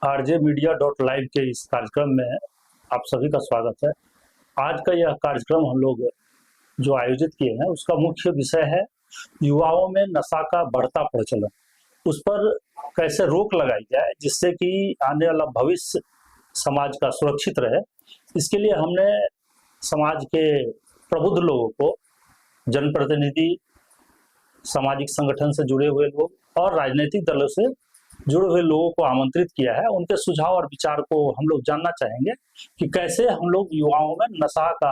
RJ media dot live के इस कार्यक्रम में आप सभी का स्वागत है। आज का यह कार्यक्रम हम लोग जो आयोजित किए हैं उसका मुख्य विषय है युवाओं में नशा का बढ़ता प्रचलन। उस पर कैसे रोक लगाई जाए जिससे कि आने वाला भविष्य समाज का सुरक्षित रहे। इसके लिए हमने समाज के प्रबुद्ध लोगों को, जनप्रतिनिधि, सामाजिक संगठन से जुड़े हुए लोग और राजनीतिक दलों से जुड़े हुए लोगों को आमंत्रित किया है। उनके सुझाव और विचार को हम लोग जानना चाहेंगे कि कैसे हम लोग युवाओं में नशा का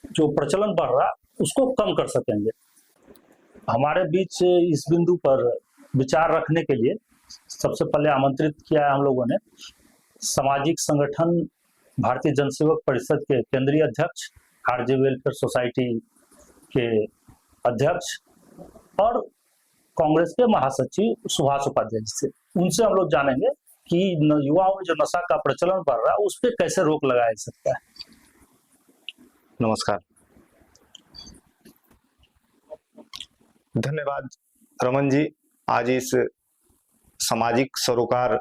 जो प्रचलन बढ़ रहा उसको कम कर सकेंगे। हमारे बीच इस बिंदु पर विचार रखने के लिए सबसे पहले आमंत्रित किया है हम लोगों ने सामाजिक संगठन भारतीय जनसेवक परिषद के केंद्रीय अध्यक्ष, आरजे वेलफेयर सोसाइटी के अध्यक्ष और कांग्रेस के महासचिव सुभाष उपाध्याय से। उनसे हम लोग जानेंगे कि युवाओं में जो नशा का प्रचलन बढ़ रहा है उस पर कैसे रोक लगाया जा सकता है। नमस्कार, धन्यवाद रमन जी। आज इस सामाजिक सरोकार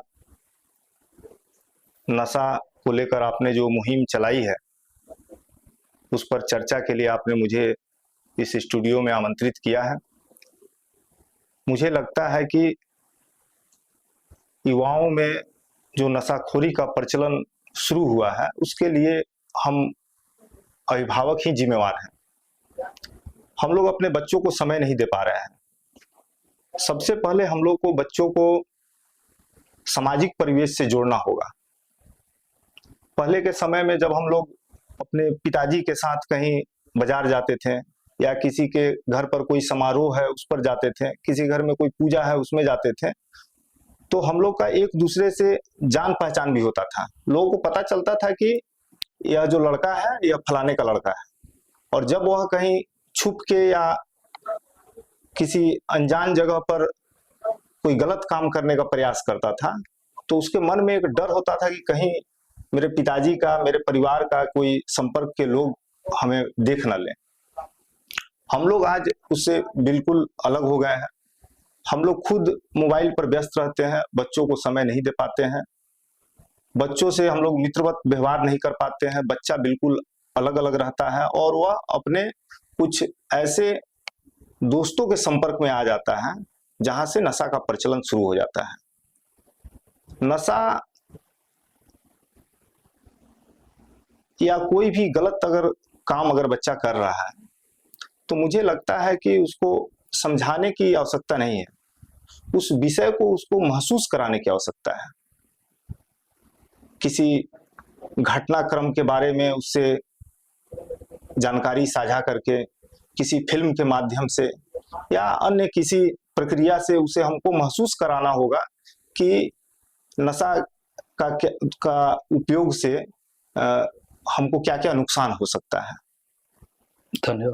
नशा को लेकर आपने जो मुहिम चलाई है उस पर चर्चा के लिए आपने मुझे इस स्टूडियो में आमंत्रित किया है। मुझे लगता है कि युवाओं में जो नशाखोरी का प्रचलन शुरू हुआ है उसके लिए हम अभिभावक ही जिम्मेवार हैं। हम लोग अपने बच्चों को समय नहीं दे पा रहे हैं। सबसे पहले हम लोग को बच्चों को सामाजिक परिवेश से जोड़ना होगा। पहले के समय में जब हम लोग अपने पिताजी के साथ कहीं बाजार जाते थे या किसी के घर पर कोई समारोह है उस पर जाते थे, किसी घर में कोई पूजा है उसमें जाते थे, तो हम लोग का एक दूसरे से जान पहचान भी होता था। लोगों को पता चलता था कि यह जो लड़का है यह फलाने का लड़का है। और जब वह कहीं छुप के या किसी अनजान जगह पर कोई गलत काम करने का प्रयास करता था तो उसके मन में एक डर होता था कि कहीं मेरे पिताजी का, मेरे परिवार का कोई संपर्क के लोग हमें देख न लें। हम लोग आज उससे बिल्कुल अलग हो गए हैं। हम लोग खुद मोबाइल पर व्यस्त रहते हैं, बच्चों को समय नहीं दे पाते हैं, बच्चों से हम लोग मित्रवत व्यवहार नहीं कर पाते हैं। बच्चा बिल्कुल अलग अलग रहता है और वह अपने कुछ ऐसे दोस्तों के संपर्क में आ जाता है जहां से नशा का प्रचलन शुरू हो जाता है। नशा या कोई भी गलत काम अगर बच्चा कर रहा है तो मुझे लगता है कि उसको समझाने की आवश्यकता नहीं है, उस विषय को उसको महसूस कराने की आवश्यकता है। किसी घटनाक्रम के बारे में उससे जानकारी साझा करके, किसी फिल्म के माध्यम से या अन्य किसी प्रक्रिया से उसे हमको महसूस कराना होगा कि नशा का उपयोग से हमको क्या क्या नुकसान हो सकता है। धन्यवाद।